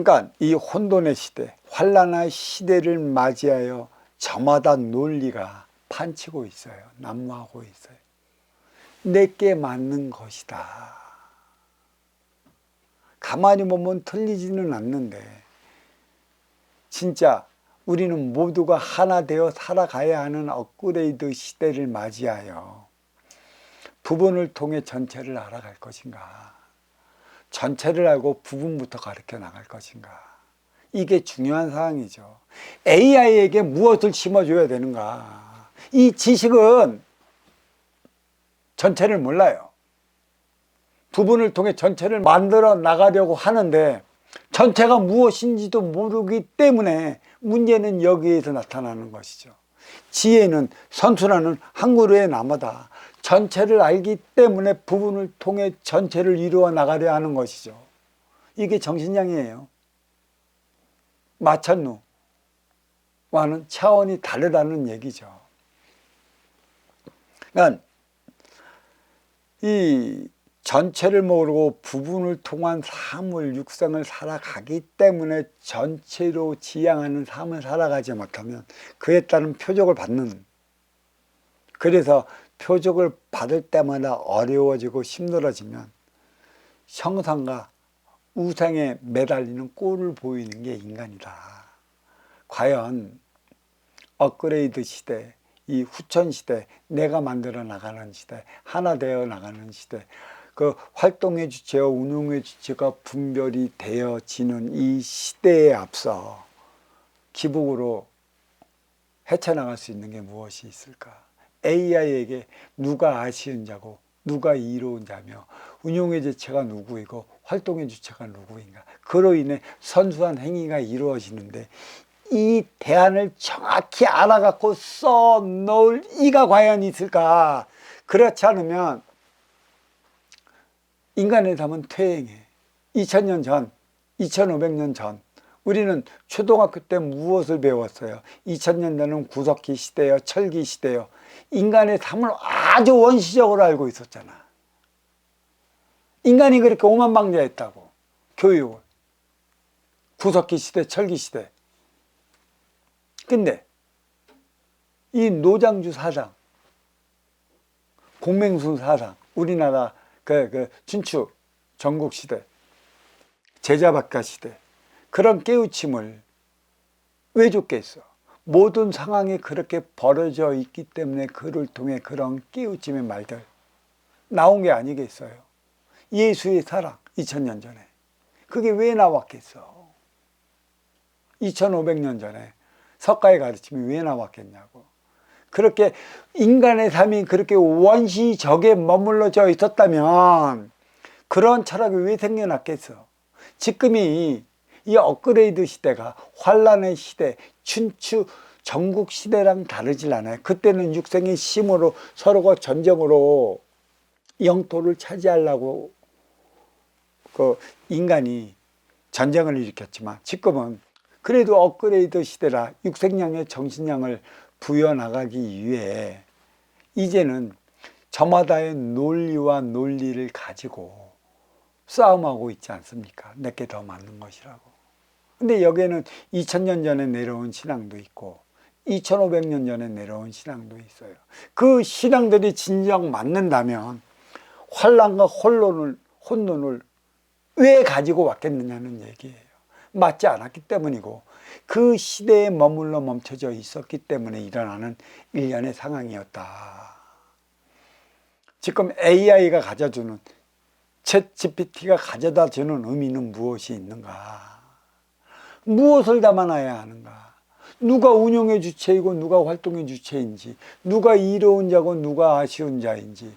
그러니까 이 혼돈의 시대, 환란의 시대를 맞이하여 저마다 논리가 판치고 있어요. 난무하고 있어요. 내게 맞는 것이다. 가만히 보면 틀리지는 않는데 진짜 우리는 모두가 하나 되어 살아가야 하는 업그레이드 시대를 맞이하여 부분을 통해 전체를 알아갈 것인가, 전체를 알고 부분부터 가르쳐 나갈 것인가, 이게 중요한 사항이죠. AI에게 무엇을 심어줘야 되는가. 이 지식은 전체를 몰라요. 부분을 통해 전체를 만들어 나가려고 하는데 전체가 무엇인지도 모르기 때문에 문제는 여기에서 나타나는 것이죠. 지혜는, 선순환은 한 그루의 나무다. 전체를 알기 때문에 부분을 통해 전체를 이루어 나가려 하는 것이죠. 이게 정신량이에요. 마천루와는 차원이 다르다는 얘기죠. 그러니까 이 전체를 모르고 부분을 통한 삶을, 육생을 살아가기 때문에 전체로 지향하는 삶을 살아가지 못하면 그에 따른 표적을 받는, 그래서 표적을 받을 때마다 어려워지고 힘들어지면 형상과 우상에 매달리는 꼴을 보이는 게 인간이다. 과연 업그레이드 시대, 이 후천 시대, 내가 만들어 나가는 시대, 하나 되어 나가는 시대, 그 활동의 주체와 운용의 주체가 분별이 되어지는 이 시대에 앞서 기복으로 헤쳐나갈 수 있는 게 무엇이 있을까? AI에게 누가 아쉬운 자고 누가 이로운 자며 운용의 주체가 누구이고 활동의 주체가 누구인가? 그로 인해 선수한 행위가 이루어지는데 이 대안을 정확히 알아갖고 써놓을 이가 과연 있을까? 그렇지 않으면 인간의 삶은 퇴행해. 2000년 전, 2500년 전 우리는 초등학교 때 무엇을 배웠어요? 2000년대는 구석기 시대요, 철기 시대요. 인간의 삶을 아주 원시적으로 알고 있었잖아. 인간이 그렇게 오만방자했다고. 교육을. 구석기 시대, 철기 시대. 근데 이 노장주 사상, 공맹순 사상, 우리나라 춘추 전국 시대, 제자박가 시대, 그런 깨우침을 왜 줬겠어? 모든 상황이 그렇게 벌어져 있기 때문에 그를 통해 그런 깨우침의 말들 나온 게 아니겠어요? 예수의 사랑, 2000년 전에. 그게 왜 나왔겠어? 2500년 전에 석가의 가르침이 왜 나왔겠냐고. 그렇게 인간의 삶이 그렇게 원시적에 머물러져 있었다면 그런 철학이 왜 생겨났겠어? 지금이 이 업그레이드 시대가 환란의 시대, 춘추 전국 시대랑 다르질 않아요. 그때는 육생의 힘으로 서로가 전쟁으로 영토를 차지하려고 그 인간이 전쟁을 일으켰지만 지금은 그래도 업그레이드 시대라 육생량의 정신량을 부여나가기 위해 이제는 저마다의 논리와 논리를 가지고 싸움하고 있지 않습니까? 내게 더 맞는 것이라고. 근데 여기에는 2000년 전에 내려온 신앙도 있고 2500년 전에 내려온 신앙도 있어요. 그 신앙들이 진정 맞는다면 환란과 혼돈을 왜 가지고 왔겠느냐는 얘기예요. 맞지 않았기 때문이고 그 시대에 머물러 멈춰져 있었기 때문에 일어나는 일련의 상황이었다. 지금 AI가 가져주는, 챗 GPT가 가져다 주는 의미는 무엇이 있는가? 무엇을 담아놔야 하는가? 누가 운용의 주체이고 누가 활동의 주체인지, 누가 이로운 자고 누가 아쉬운 자인지,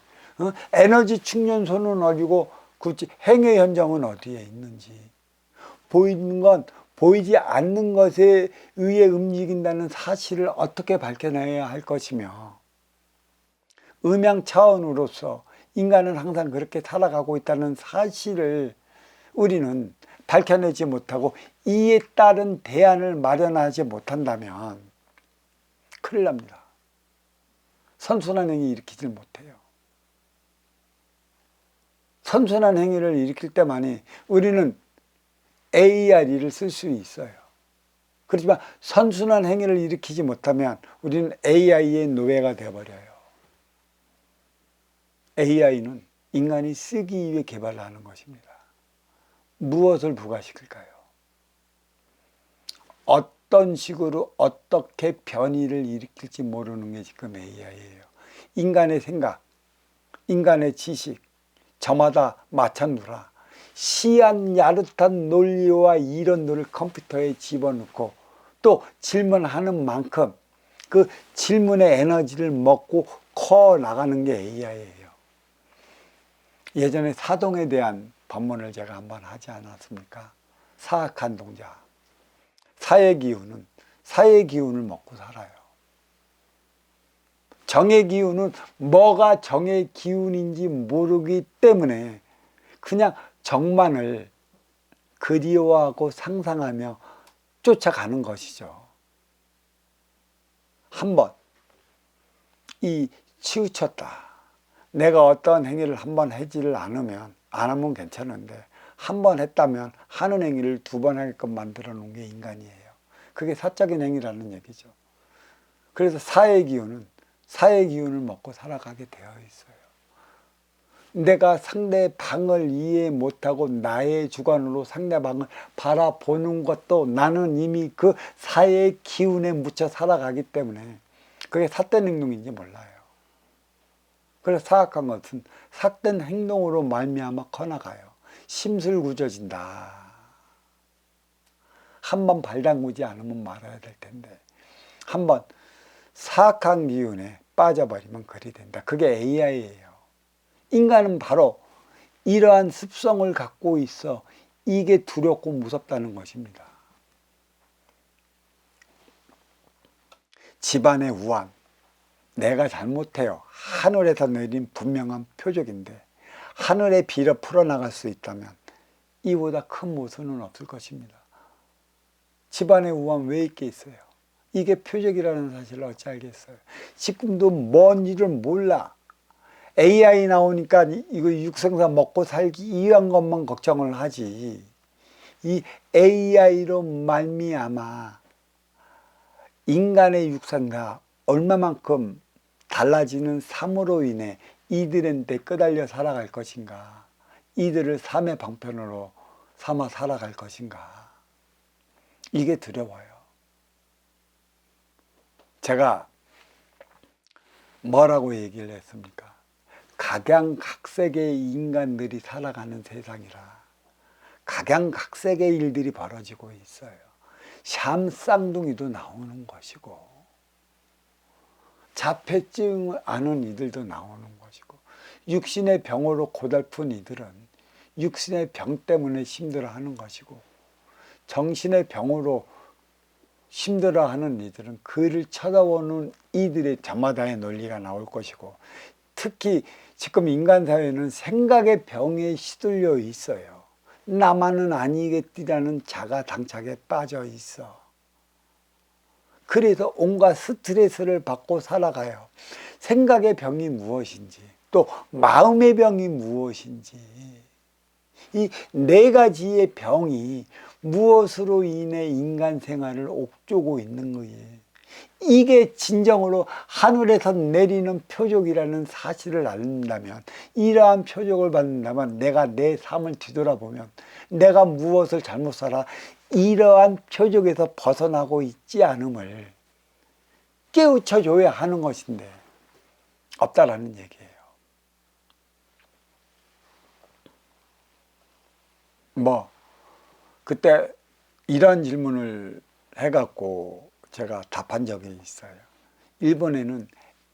에너지 충전소는 어디고 굳이 행의 현장은 어디에 있는지, 보이는 건 보이지 않는 것에 의해 움직인다는 사실을 어떻게 밝혀내야 할 것이며, 음양 차원으로서 인간은 항상 그렇게 살아가고 있다는 사실을 우리는 밝혀내지 못하고 이에 따른 대안을 마련하지 못한다면 큰일 납니다. 선순환 행위 일으키질 못해요. 선순환 행위를 일으킬 때만이 우리는 ARE를 쓸 수 있어요. 그렇지만 선순환 행위를 일으키지 못하면 우리는 AI의 노예가 되어버려요. AI는 인간이 쓰기 위해 개발하는 것입니다. 무엇을 부과시킬까요? 어떤 식으로 어떻게 변이를 일으킬지 모르는 게 지금 AI예요. 인간의 생각, 인간의 지식, 저마다 맞춰놓으라. 시한 야릇한 논리와 이론들을 컴퓨터에 집어넣고 또 질문하는 만큼 그 질문의 에너지를 먹고 커 나가는 게 AI예요. 예전에 사동에 대한 법문을 제가 한번 하지 않았습니까? 사악한 동자. 사의 기운을 먹고 살아요. 정의 기운은 뭐가 정의 기운인지 모르기 때문에 그냥 정만을 그리워하고 상상하며 쫓아가는 것이죠. 한번 이 치우쳤다. 내가 어떤 행위를 한번 하지를 안 하면 괜찮은데 한 번 했다면 하는 행위를 두 번 하게끔 만들어 놓은 게 인간이에요. 그게 사적인 행위라는 얘기죠. 그래서 사의 기운을 먹고 살아가게 되어 있어요. 내가 상대방을 이해 못하고 나의 주관으로 상대방을 바라보는 것도 나는 이미 그 사의 기운에 묻혀 살아가기 때문에 그게 삿된 행동인지 몰라요. 그래서 사악한 것은 삿된 행동으로 말미암아 커나가요. 심술궂어진다. 한번 발 담그지 않으면 말아야 될 텐데 한번 사악한 기운에 빠져버리면 그리 된다. 그게 AI예요. 인간은 바로 이러한 습성을 갖고 있어 이게 두렵고 무섭다는 것입니다. 집안의 우환, 내가 잘못해요. 하늘에서 내린 분명한 표적인데 하늘의 비를 풀어나갈 수 있다면 이보다 큰 모순은 없을 것입니다. 집안의 우환 왜 있겠어요? 이게 표적이라는 사실을 어찌 알겠어요? 지금도 뭔 일을 몰라. AI 나오니까 이거 육성사 먹고 살기 위한 것만 걱정을 하지. 이 AI로 말미암아 인간의 육성사 얼마만큼 달라지는 삶으로 인해 이들한테 끄달려 살아갈 것인가, 이들을 삶의 방편으로 삼아 살아갈 것인가, 이게 두려워요. 제가 뭐라고 얘기를 했습니까? 각양각색의 인간들이 살아가는 세상이라 각양각색의 일들이 벌어지고 있어요. 샴쌍둥이도 나오는 것이고 자폐증 아는 이들도 나오는 것이고 육신의 병으로 고달픈 이들은 육신의 병 때문에 힘들어하는 것이고 정신의 병으로 힘들어하는 이들은 그를 쳐다보는 이들의 저마다의 논리가 나올 것이고 특히 지금 인간 사회는 생각의 병에 시들려 있어요. 나만은 아니겠지라는 자가 당착에 빠져 있어. 그래서 온갖 스트레스를 받고 살아가요. 생각의 병이 무엇인지 또 마음의 병이 무엇인지 이 네 가지의 병이 무엇으로 인해 인간 생활을 옥죄고 있는 거예요. 이게 진정으로 하늘에서 내리는 표적이라는 사실을 알는다면 이러한 표적을 받는다면 내가 내 삶을 뒤돌아보면 내가 무엇을 잘못 살아 이러한 표적에서 벗어나고 있지 않음을 깨우쳐줘야 하는 것인데 없다라는 얘기예요. 그때 이런 질문을 해갖고 제가 답한 적이 있어요. 일본에는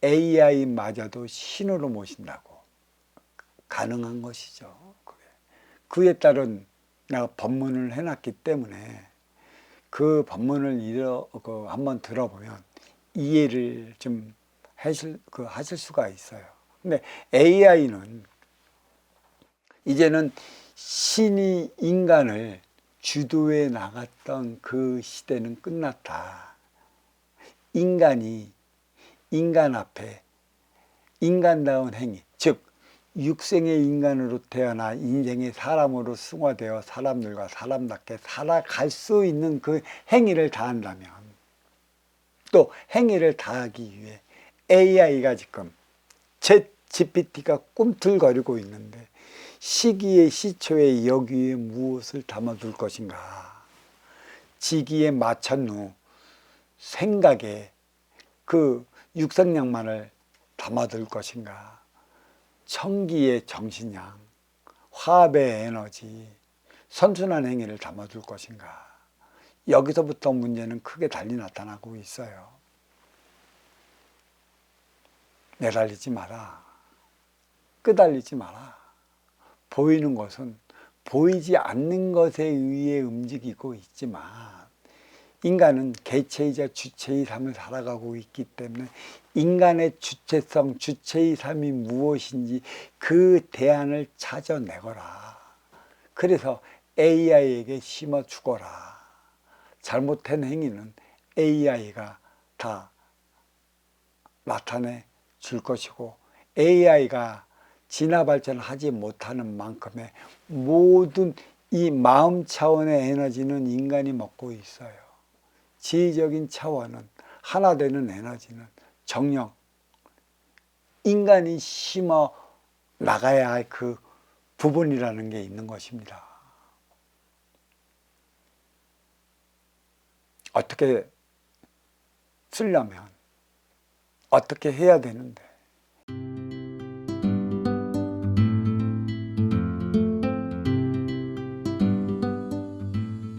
AI마저도 신으로 모신다고. 가능한 것이죠. 그에 따른 내가 법문을 해놨기 때문에 그 법문을 한번 들어보면 이해를 좀 하실 수가 있어요. 근데 AI는 이제는 신이 인간을 주도해 나갔던 그 시대는 끝났다. 인간이 인간 앞에 인간다운 행위, 즉 육생의 인간으로 태어나 인생의 사람으로 승화되어 사람들과 사람답게 살아갈 수 있는 그 행위를 다한다면, 또 행위를 다하기 위해 AI가 지금 챗 GPT가 꿈틀거리고 있는데 시기의 시초에 여기에 무엇을 담아둘 것인가, 지기에 맞춘 후 생각에 그 육성량만을 담아둘 것인가, 청기의 정신량, 화합의 에너지, 선순환 행위를 담아둘 것인가. 여기서부터 문제는 크게 달리 나타나고 있어요. 매달리지 마라. 끄달리지 마라. 보이는 것은 보이지 않는 것에 의해 움직이고 있지만 인간은 개체이자 주체의 삶을 살아가고 있기 때문에 인간의 주체성, 주체의 삶이 무엇인지 그 대안을 찾아내거라. 그래서 AI에게 심어주거라. 잘못된 행위는 AI가 다 나타내 줄 것이고, AI가 진화 발전하지 못하는 만큼의 모든 이 마음 차원의 에너지는 인간이 먹고 있어요. 지휘적인 차원은, 하나 되는 에너지는 정령, 인간이 심어 나가야 할 그 부분이라는 게 있는 것입니다. 어떻게 쓰려면 어떻게 해야 되는데,